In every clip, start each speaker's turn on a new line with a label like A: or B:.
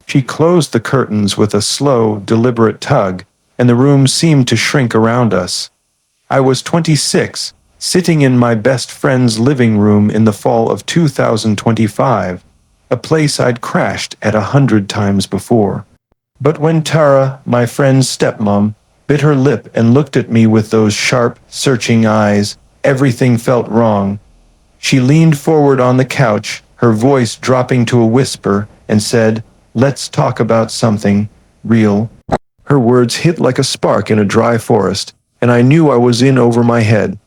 A: She closed the curtains with a slow, deliberate tug, and the room seemed to shrink around us. I was 26, sitting in my best friend's living room in the fall of 2025, a place I'd crashed at 100 times before. But when Tara, my friend's stepmom, bit her lip and looked at me with those sharp, searching eyes, everything felt wrong. She leaned forward on the couch, her voice dropping to a whisper, and said, "Let's talk about something real." Her words hit like a spark in a dry forest, and I knew I was in over my head.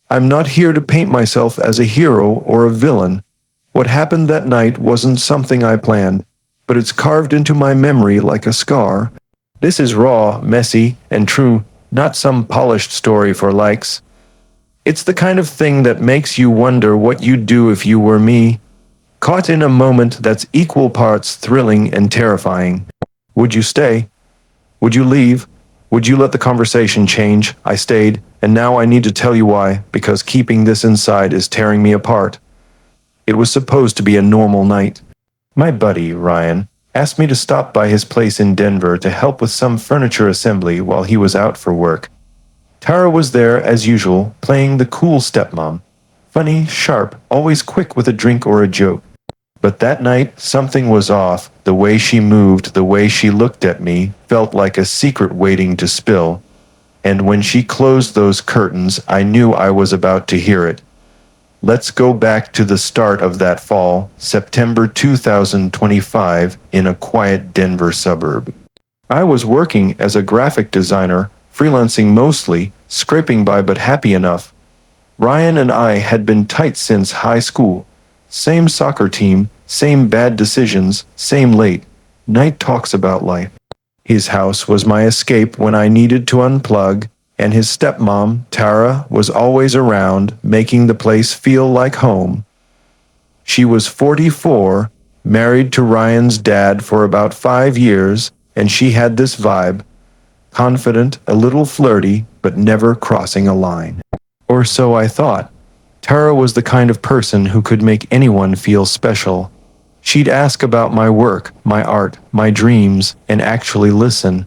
A: I'm not here to paint myself as a hero or a villain. What happened that night wasn't something I planned, but it's carved into my memory like a scar. This is raw, messy, and true, not some polished story for likes. It's the kind of thing that makes you wonder what you'd do if you were me, caught in a moment that's equal parts thrilling and terrifying. Would you stay? Would you leave? Would you let the conversation change? I stayed, and now I need to tell you why, because keeping this inside is tearing me apart. It was supposed to be a normal night. My buddy, Ryan, asked me to stop by his place in Denver to help with some furniture assembly while he was out for work. Tara was there as usual, playing the cool stepmom. Funny, sharp, always quick with a drink or a joke. But that night, something was off. The way she moved, the way she looked at me, felt like a secret waiting to spill. And when she closed those curtains, I knew I was about to hear it. Let's go back to the start of that fall, September 2025, in a quiet Denver suburb. I was working as a graphic designer, freelancing mostly, scraping by but happy enough. Ryan and I had been tight since high school. Same soccer team, same bad decisions, same late night talks about life. His house was my escape when I needed to unplug, and his stepmom, Tara, was always around, making the place feel like home. She was 44, married to Ryan's dad for about 5 years, and she had this vibe, confident, a little flirty, but never crossing a line. Or so I thought. Tara was the kind of person who could make anyone feel special. She'd ask about my work, my art, my dreams, and actually listen.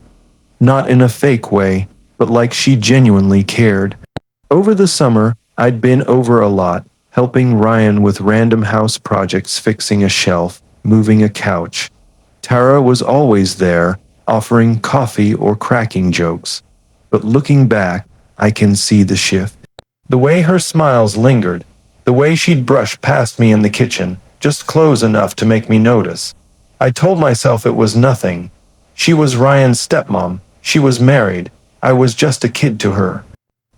A: Not in a fake way, but like she genuinely cared. Over the summer, I'd been over a lot, helping Ryan with random house projects, fixing a shelf, moving a couch. Tara was always there, offering coffee or cracking jokes. But looking back, I can see the shift. The way her smiles lingered, the way she'd brush past me in the kitchen, just close enough to make me notice. I told myself it was nothing. She was Ryan's stepmom. She was married. I was just a kid to her.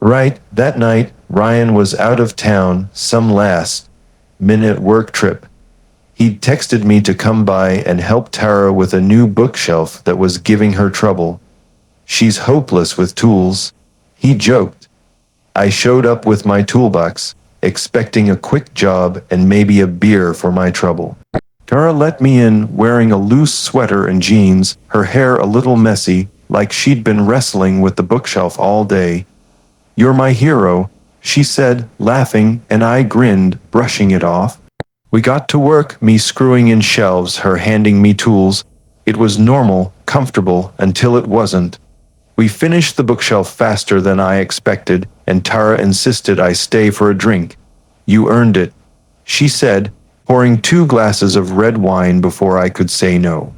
A: Right, that night, Ryan was out of town, some last-minute work trip. He'd texted me to come by and help Tara with a new bookshelf that was giving her trouble. She's hopeless with tools. He joked. I showed up with my toolbox, expecting a quick job and maybe a beer for my trouble. Tara let me in wearing a loose sweater and jeans, her hair a little messy, like she'd been wrestling with the bookshelf all day. "You're my hero," she said, laughing, and I grinned, brushing it off. We got to work, me screwing in shelves, her handing me tools. It was normal, comfortable, until it wasn't. We finished the bookshelf faster than I expected, and Tara insisted I stay for a drink. "You earned it," she said, pouring 2 glasses of red wine before I could say no.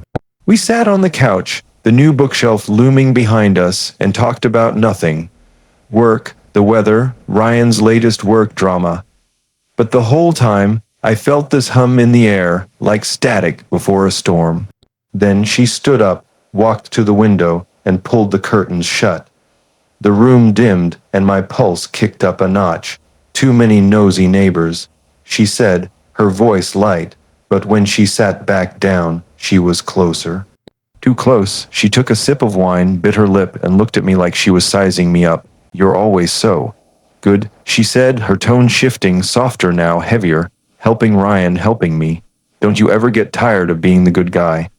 A: We sat on the couch, the new bookshelf looming behind us, and talked about nothing. Work, the weather, Ryan's latest work drama. But the whole time, I felt this hum in the air, like static before a storm. Then she stood up, walked to the window, and pulled the curtains shut. The room dimmed, and my pulse kicked up a notch. "Too many nosy neighbors," she said, her voice light, but when she sat back down, she was closer. Too close. She took a sip of wine, bit her lip, and looked at me like she was sizing me up. "You're always so good," she said, her tone shifting, softer now, heavier. "Helping Ryan, helping me. Don't you ever get tired of being the good guy?"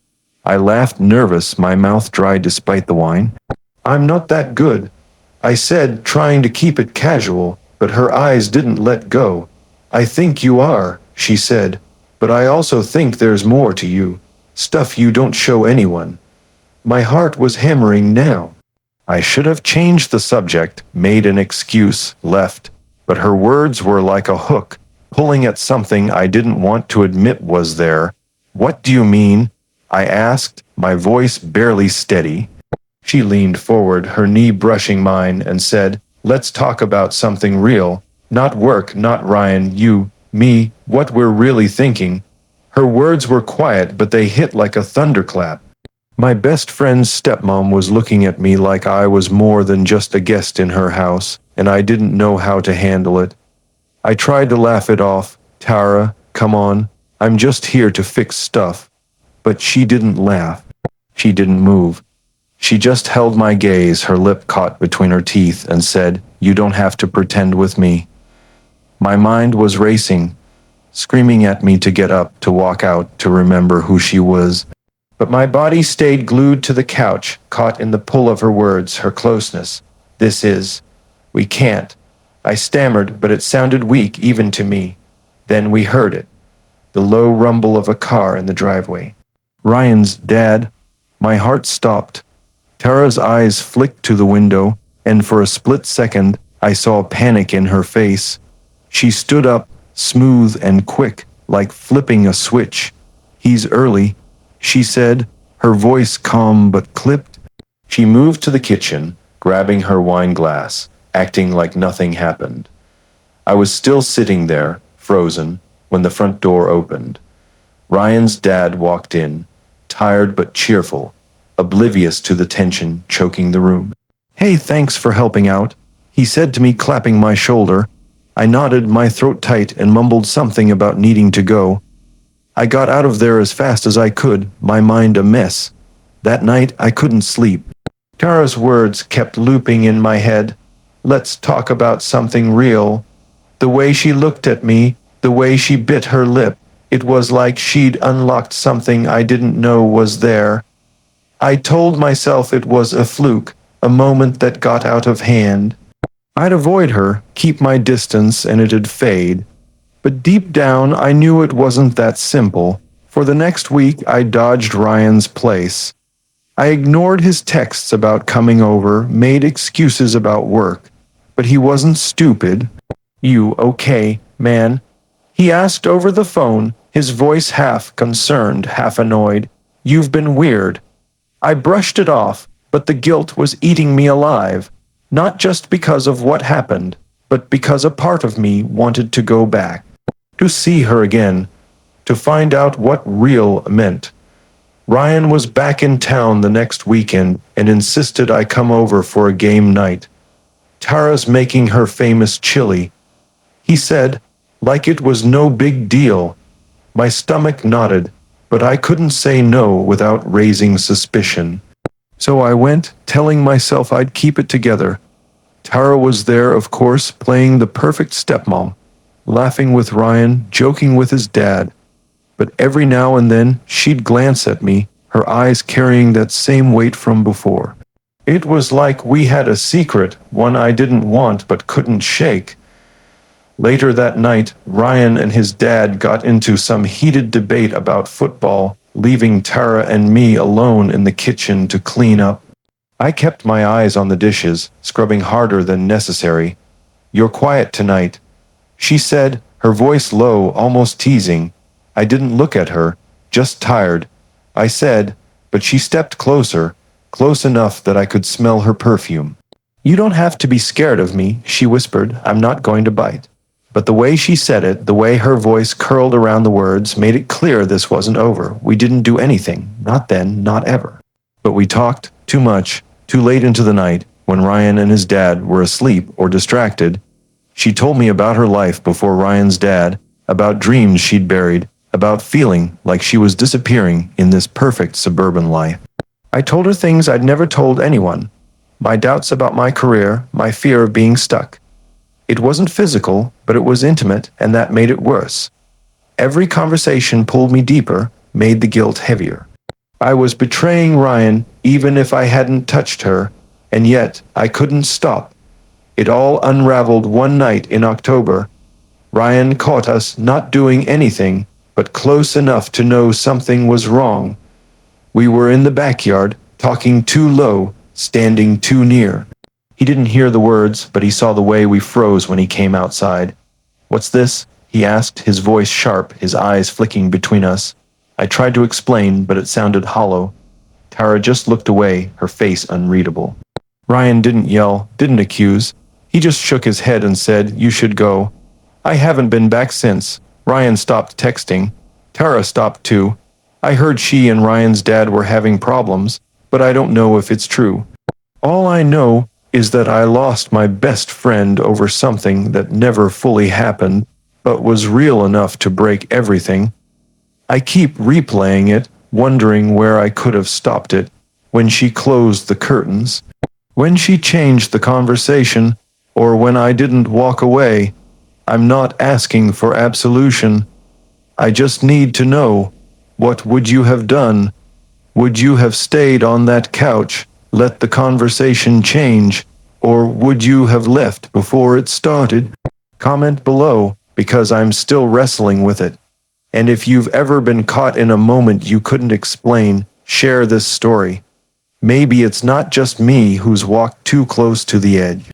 A: I laughed, nervous, my mouth dry despite the wine. "I'm not that good," I said, trying to keep it casual, but her eyes didn't let go. "I think you are," she said, "but I also think there's more to you." Stuff you don't show anyone. My heart was hammering now. I should have changed the subject, made an excuse, left, but her words were like a hook, pulling at something I didn't want to admit was there. What do you mean? I asked, my voice barely steady. She leaned forward, her knee brushing mine, and said, "Let's talk about something real. Not work, not Ryan, you, me, what we're really thinking." Her words were quiet, but they hit like a thunderclap. My best friend's stepmom was looking at me like I was more than just a guest in her house, and I didn't know how to handle it. I tried to laugh it off. "Tara, come on, I'm just here to fix stuff." But she didn't laugh. She didn't move. She just held my gaze, her lip caught between her teeth, and said, "You don't have to pretend with me." My mind was racing, screaming at me to get up, to walk out, to remember who she was. But my body stayed glued to the couch, caught in the pull of her words, her closeness. We can't." I stammered, but it sounded weak even to me. Then we heard it, the low rumble of a car in the driveway. Ryan's dad. My heart stopped. Tara's eyes flicked to the window, and for a split second, I saw panic in her face. She stood up, smooth and quick, like flipping a switch. "He's early," she said, her voice calm but clipped. She moved to the kitchen, grabbing her wine glass, acting like nothing happened. I was still sitting there, frozen, when the front door opened. Ryan's dad walked in, tired but cheerful, oblivious to the tension choking the room. "Hey, thanks for helping out," he said to me, clapping my shoulder. I nodded, my throat tight, and mumbled something about needing to go. I got out of there as fast as I could, my mind a mess. That night I couldn't sleep. Tara's words kept looping in my head. "Let's talk about something real." The way she looked at me, the way she bit her lip, it was like she'd unlocked something I didn't know was there. I told myself it was a fluke, a moment that got out of hand. I'd avoid her, keep my distance, and it'd fade. But deep down, I knew it wasn't that simple. For the next week, I dodged Ryan's place. I ignored his texts about coming over, made excuses about work. But he wasn't stupid. "You okay, man?" he asked over the phone, his voice half concerned, half annoyed. "You've been weird." I brushed it off, but the guilt was eating me alive. Not just because of what happened, but because a part of me wanted to go back. To see her again. To find out what real meant. Ryan was back in town the next weekend and insisted I come over for a game night. Tara's making her famous chili. He said, like it was no big deal. My stomach nodded, but I couldn't say no without raising suspicion. So I went, telling myself I'd keep it together. Tara was there, of course, playing the perfect stepmom, laughing with Ryan, joking with his dad. But every now and then, she'd glance at me, her eyes carrying that same weight from before. It was like we had a secret, one I didn't want but couldn't shake. Later that night, Ryan and his dad got into some heated debate about football, leaving Tara and me alone in the kitchen to clean up. I kept my eyes on the dishes, scrubbing harder than necessary. "You're quiet tonight," she said, her voice low, almost teasing. I didn't look at her, just tired. I said, but she stepped closer, close enough that I could smell her perfume. "You don't have to be scared of me," she whispered. "I'm not going to bite." But the way she said it, the way her voice curled around the words, made it clear this wasn't over. We didn't do anything. Not then, not ever. But we talked, too much, too late into the night, when Ryan and his dad were asleep or distracted. She told me about her life before Ryan's dad, about dreams she'd buried, about feeling like she was disappearing in this perfect suburban life. I told her things I'd never told anyone. My doubts about my career, my fear of being stuck. It wasn't physical, but it was intimate, and that made it worse. Every conversation pulled me deeper, made the guilt heavier. I was betraying Ryan, even if I hadn't touched her, and yet I couldn't stop. It all unraveled one night in October. Ryan caught us not doing anything, but close enough to know something was wrong. We were in the backyard, talking too low, standing too near. He didn't hear the words, but he saw the way we froze when he came outside. "What's this?" he asked, his voice sharp, his eyes flicking between us. I tried to explain, but it sounded hollow. Tara just looked away, her face unreadable. Ryan didn't yell, didn't accuse. He just shook his head and said, "You should go." I haven't been back since. Ryan stopped texting. Tara stopped too. I heard she and Ryan's dad were having problems, but I don't know if it's true. All I know is that I lost my best friend over something that never fully happened, but was real enough to break everything. I keep replaying it, wondering where I could have stopped it, when she closed the curtains, when she changed the conversation, or when I didn't walk away. I'm not asking for absolution. I just need to know, what would you have done? Would you have stayed on that couch, let the conversation change, or would you have left before it started? Comment below, because I'm still wrestling with it. And if you've ever been caught in a moment you couldn't explain, share this story. Maybe it's not just me who's walked too close to the edge.